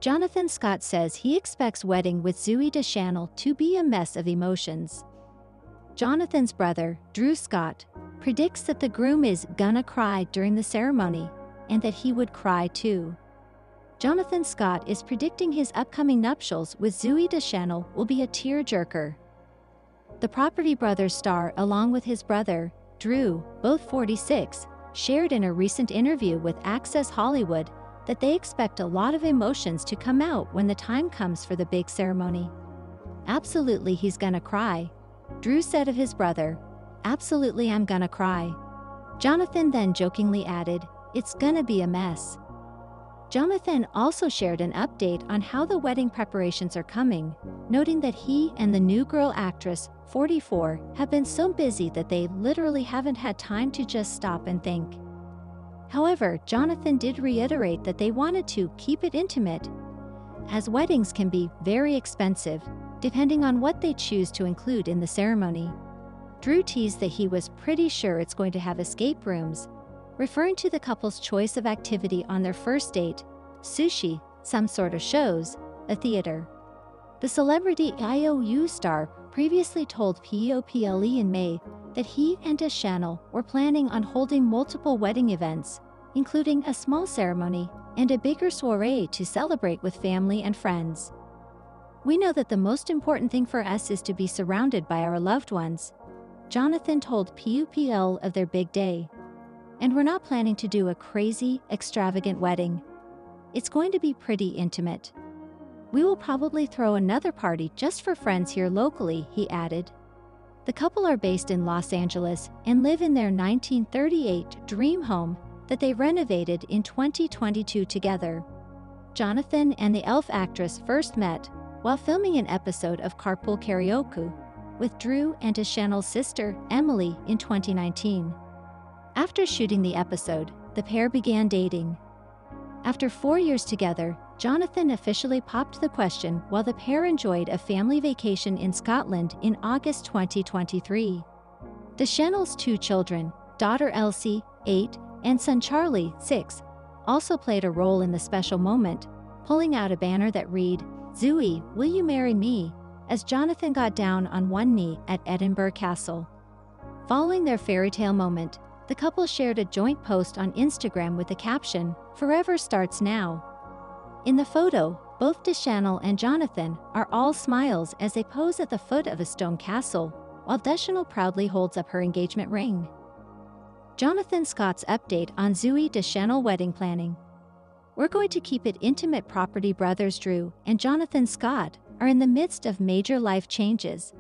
Jonathan Scott says he expects wedding with Zooey Deschanel to be a mess of emotions. Jonathan's brother, Drew Scott, predicts that the groom is gonna cry during the ceremony, and that he would cry too. Jonathan Scott is predicting his upcoming nuptials with Zooey Deschanel will be a tearjerker. The Property Brothers star, along with his brother, Drew, both 46, shared in a recent interview with Access Hollywood that they expect a lot of emotions to come out when the time comes for the big ceremony. "Absolutely, he's gonna cry," Drew said of his brother. "Absolutely, I'm gonna cry." Jonathan then jokingly added, "It's gonna be a mess." Jonathan also shared an update on how the wedding preparations are coming, noting that he and the new girl actress, 44, have been so busy that they literally haven't had time to just stop and think. However, Jonathan did reiterate that they wanted to keep it intimate, as weddings can be very expensive, depending on what they choose to include in the ceremony. Drew teased that he was pretty sure it's going to have escape rooms, referring to the couple's choice of activity on their first date: sushi, some sort of shows, a theater. The celebrity IOU star previously told People in May that he and Deschanel were planning on holding multiple wedding events, including a small ceremony and a bigger soiree to celebrate with family and friends. "We know that the most important thing for us is to be surrounded by our loved ones," Jonathan told People of their big day. "And we're not planning to do a crazy, extravagant wedding. It's going to be pretty intimate. We will probably throw another party just for friends here locally," he added. The couple are based in Los Angeles and live in their 1938 dream home that they renovated in 2022 together. Jonathan and the Elf actress first met while filming an episode of Carpool Karaoke with Drew and Deschanel's sister, Emily, in 2019. After shooting the episode, the pair began dating. After 4 years together, Jonathan officially popped the question while the pair enjoyed a family vacation in Scotland in August 2023. Deschanel's 2 children, daughter Elsie, 8, and son Charlie, 6, also played a role in the special moment, pulling out a banner that read, "Zooey, will you marry me?" as Jonathan got down on one knee at Edinburgh Castle. Following their fairy tale moment, the couple shared a joint post on Instagram with the caption, "Forever starts now." In the photo, both Deschanel and Jonathan are all smiles as they pose at the foot of a stone castle, while Deschanel proudly holds up her engagement ring. Jonathan Scott's update on Zooey Deschanel wedding planning. "We're going to keep it intimate." Property brothers Drew and Jonathan Scott are in the midst of major life changes,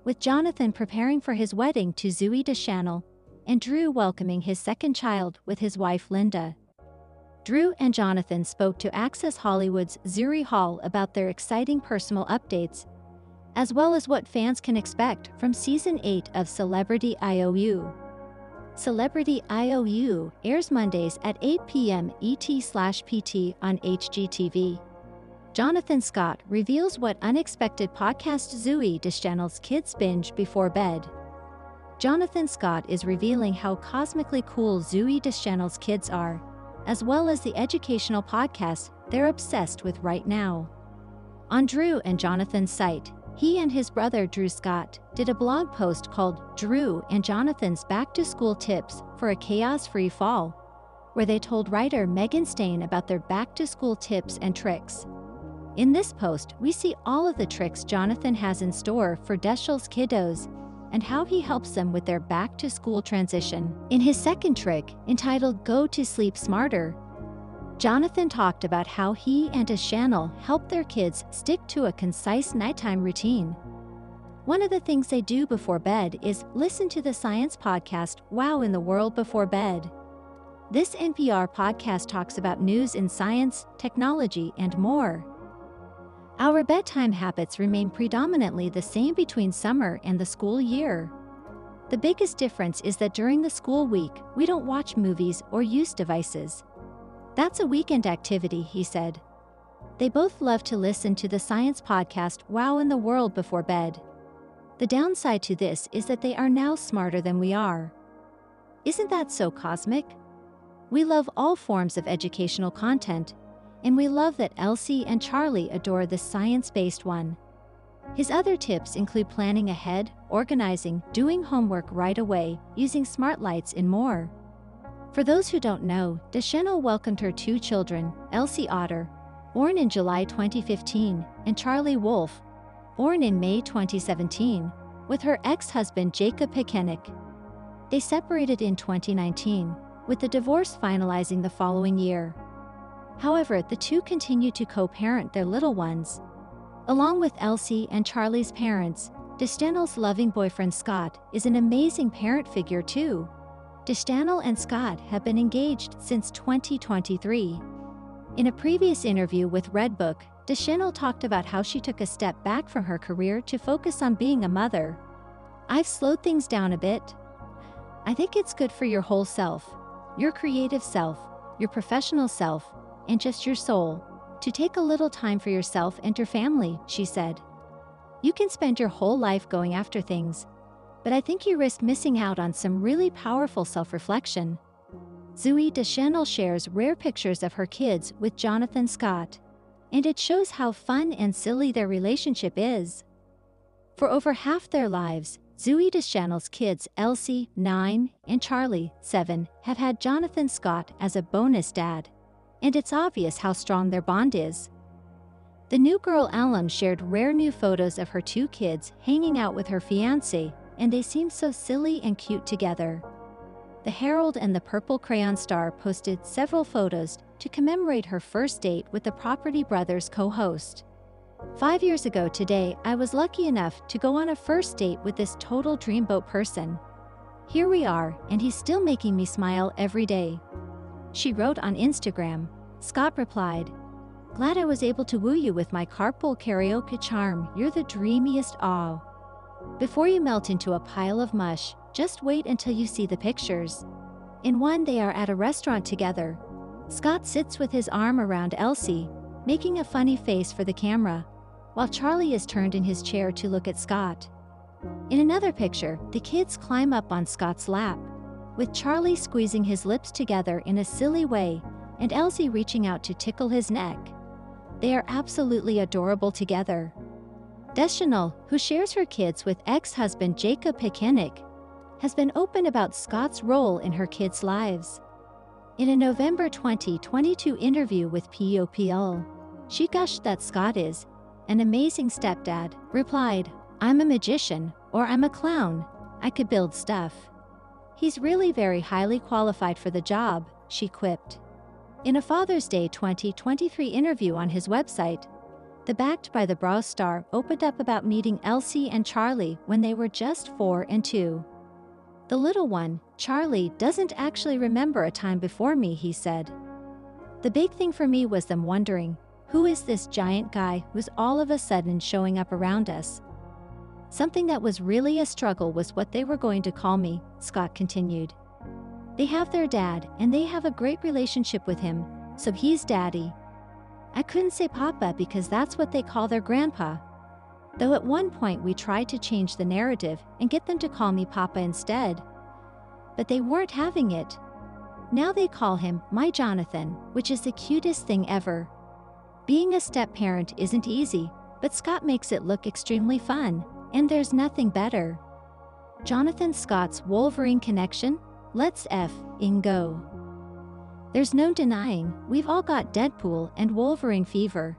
with Jonathan preparing for his wedding to Zooey Deschanel and Drew welcoming his second child with his wife Linda. Drew and Jonathan spoke to Access Hollywood's Zooey Hall about their exciting personal updates, as well as what fans can expect from Season 8 of Celebrity IOU. Celebrity IOU airs Mondays at 8 p.m. ET/PT on HGTV. Jonathan Scott reveals what unexpected podcast Zooey Deschanel's kids binge before bed. Jonathan Scott is revealing how cosmically cool Zooey Deschanel's kids are, as well as the educational podcasts they're obsessed with right now. On Drew and Jonathan's site, he and his brother Drew Scott did a blog post called Drew and Jonathan's Back-to-School Tips for a Chaos-Free Fall, where they told writer Megan Stain about their back-to-school tips and tricks. In this post, we see all of the tricks Jonathan has in store for Deschanel's kiddos and how he helps them with their back-to-school transition. In his second trick, entitled Go to Sleep Smarter, Jonathan talked about how he and Deschanel help their kids stick to a concise nighttime routine. One of the things they do before bed is listen to the science podcast Wow in the World Before Bed. This NPR podcast talks about news in science, technology, and more. Our bedtime habits remain predominantly the same between summer and the school year. The biggest difference is that during the school week, we don't watch movies or use devices. That's a weekend activity, he said. They both love to listen to the science podcast Wow in the World Before Bed. The downside to this is that they are now smarter than we are. Isn't that so cosmic? We love all forms of educational content, and we love that Elsie and Charlie adore the science-based one. His other tips include planning ahead, organizing, doing homework right away, using smart lights, and more. For those who don't know, Deschanel welcomed her 2 children, Elsie Otter, born in July 2015, and Charlie Wolf, born in May 2017, with her ex-husband Jacob Pekenik. They separated in 2019, with the divorce finalizing the following year. However, the two continue to co-parent their little ones. Along with Elsie and Charlie's parents, Deschanel's loving boyfriend Scott is an amazing parent figure too. Deschanel and Scott have been engaged since 2023. In a previous interview with Redbook, Deschanel talked about how she took a step back from her career to focus on being a mother. "I've slowed things down a bit. I think it's good for your whole self, your creative self, your professional self, and just your soul, to take a little time for yourself and your family," she said. "You can spend your whole life going after things, but I think you risk missing out on some really powerful self-reflection." Zooey Deschanel shares rare pictures of her kids with Jonathan Scott, and it shows how fun and silly their relationship is. For over half their lives, Zooey Deschanel's kids Elsie, 9, and Charlie, 7, have had Jonathan Scott as a bonus dad, and it's obvious how strong their bond is. The New Girl alum shared rare new photos of her 2 kids hanging out with her fiancé, and they seem so silly and cute together. The Herald and the Purple Crayon Star posted several photos to commemorate her first date with the Property Brothers co-host. "5 years ago today, I was lucky enough to go on a first date with this total dreamboat person. Here we are, and he's still making me smile every day," she wrote on Instagram. Scott replied, "Glad I was able to woo you with my carpool karaoke charm. You're the dreamiest. Aw." Before you melt into a pile of mush, just wait until you see the pictures. In one, they are at a restaurant together. Scott sits with his arm around Elsie, making a funny face for the camera, while Charlie is turned in his chair to look at Scott. In another picture, the kids climb up on Scott's lap, with Charlie squeezing his lips together in a silly way and Elsie reaching out to tickle his neck. They are absolutely adorable together. Deschanel, who shares her kids with ex-husband Jacob Pekenik, has been open about Scott's role in her kids' lives. In a November 2022 interview with POPL, she gushed that Scott is an amazing stepdad, replied, "I'm a magician, or I'm a clown. I could build stuff. He's really very highly qualified for the job," she quipped. In a Father's Day 2023 interview on his website, the Backed by the Brow star opened up about meeting Elsie and Charlie when they were just 4 and 2. "The little one, Charlie, doesn't actually remember a time before me," he said. "The big thing for me was them wondering, who is this giant guy who's all of a sudden showing up around us? Something that was really a struggle was what they were going to call me," Scott continued. "They have their dad, and they have a great relationship with him, so he's daddy. I couldn't say papa because that's what they call their grandpa. Though at one point we tried to change the narrative and get them to call me papa instead. But they weren't having it. Now they call him my Jonathan, which is the cutest thing ever. Being a step-parent isn't easy, but Scott makes it look extremely fun, and there's nothing better." Jonathan Scott's Wolverine connection? Let's f***ing go. There's no denying, we've all got Deadpool and Wolverine fever.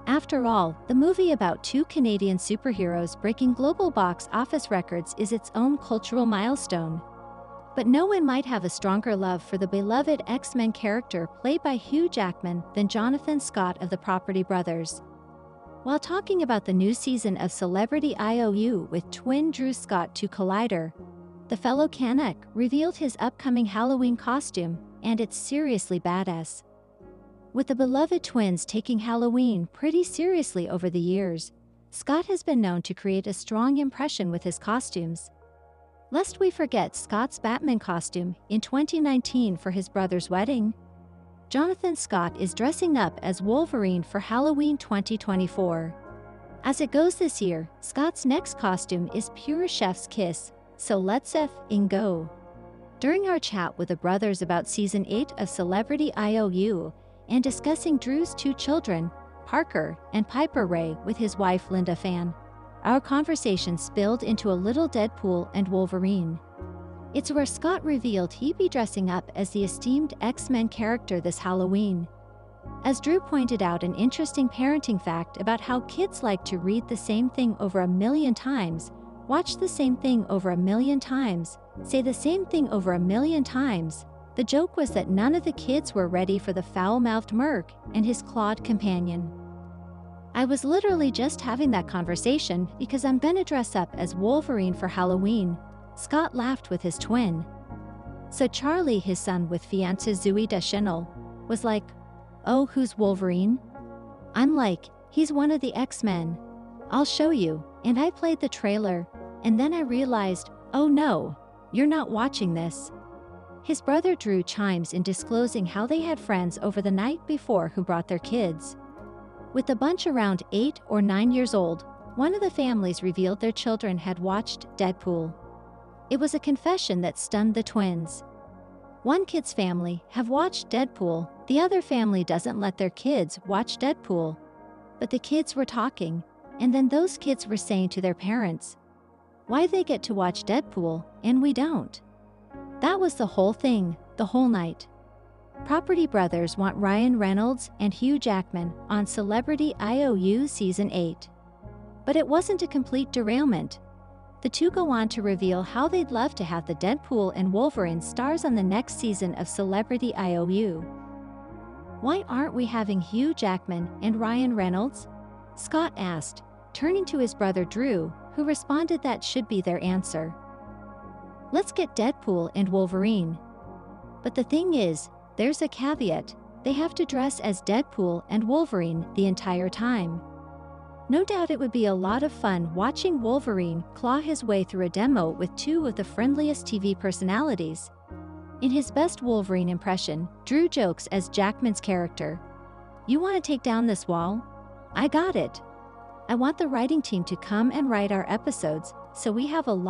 After all, the movie about 2 Canadian superheroes breaking global box office records is its own cultural milestone. But no one might have a stronger love for the beloved X-Men character played by Hugh Jackman than Jonathan Scott of the Property Brothers. While talking about the new season of Celebrity IOU with twin Drew Scott to Collider, the fellow Canuck revealed his upcoming Halloween costume, and it's seriously badass. With the beloved twins taking Halloween pretty seriously over the years, Scott has been known to create a strong impression with his costumes. Lest we forget Scott's Batman costume in 2019 for his brother's wedding. Jonathan Scott is dressing up as Wolverine for Halloween 2024. As it goes this year, Scott's next costume is pure chef's kiss, so let's f***ing go. During our chat with the brothers about Season 8 of Celebrity IOU, and discussing Drew's two children, Parker and Piper Ray, with his wife Linda Fan. Our conversation spilled into a little Deadpool and Wolverine. It's where Scott revealed he'd be dressing up as the esteemed X-Men character this Halloween. As Drew pointed out an interesting parenting fact about how kids like to read the same thing over 1,000,000 times, watch the same thing over 1,000,000 times, say the same thing over 1,000,000 times, the joke was that none of the kids were ready for the foul-mouthed Merc and his clawed companion. I was literally just having that conversation because I'm gonna dress up as Wolverine for Halloween, Scott laughed with his twin. So Charlie, his son with fiancée Zooey Deschanel, was like, "Oh, who's Wolverine?" I'm like, "He's one of the X-Men. I'll show you," and I played the trailer, and then I realized, oh no, you're not watching this. His brother Drew chimes in disclosing how they had friends over the night before who brought their kids. With the bunch around 8 or 9 years old, one of the families revealed their children had watched Deadpool. It was a confession that stunned the twins. One kid's family have watched Deadpool, the other family doesn't let their kids watch Deadpool. But the kids were talking, and then those kids were saying to their parents, why they get to watch Deadpool and we don't. That was the whole thing, the whole night. Property Brothers want Ryan Reynolds and Hugh Jackman on Celebrity IOU Season 8. But it wasn't a complete derailment. The two go on to reveal how they'd love to have the Deadpool and Wolverine stars on the next season of Celebrity IOU. Why aren't we having Hugh Jackman and Ryan Reynolds? Scott asked, turning to his brother Drew, who responded that should be their answer. Let's get Deadpool and Wolverine. But the thing is, there's a caveat, they have to dress as Deadpool and Wolverine the entire time. No doubt it would be a lot of fun watching Wolverine claw his way through a demo with two of the friendliest TV personalities. In his best Wolverine impression, Drew jokes as Jackman's character, "You want to take down this wall? I got it. I want the writing team to come and write our episodes, so we have a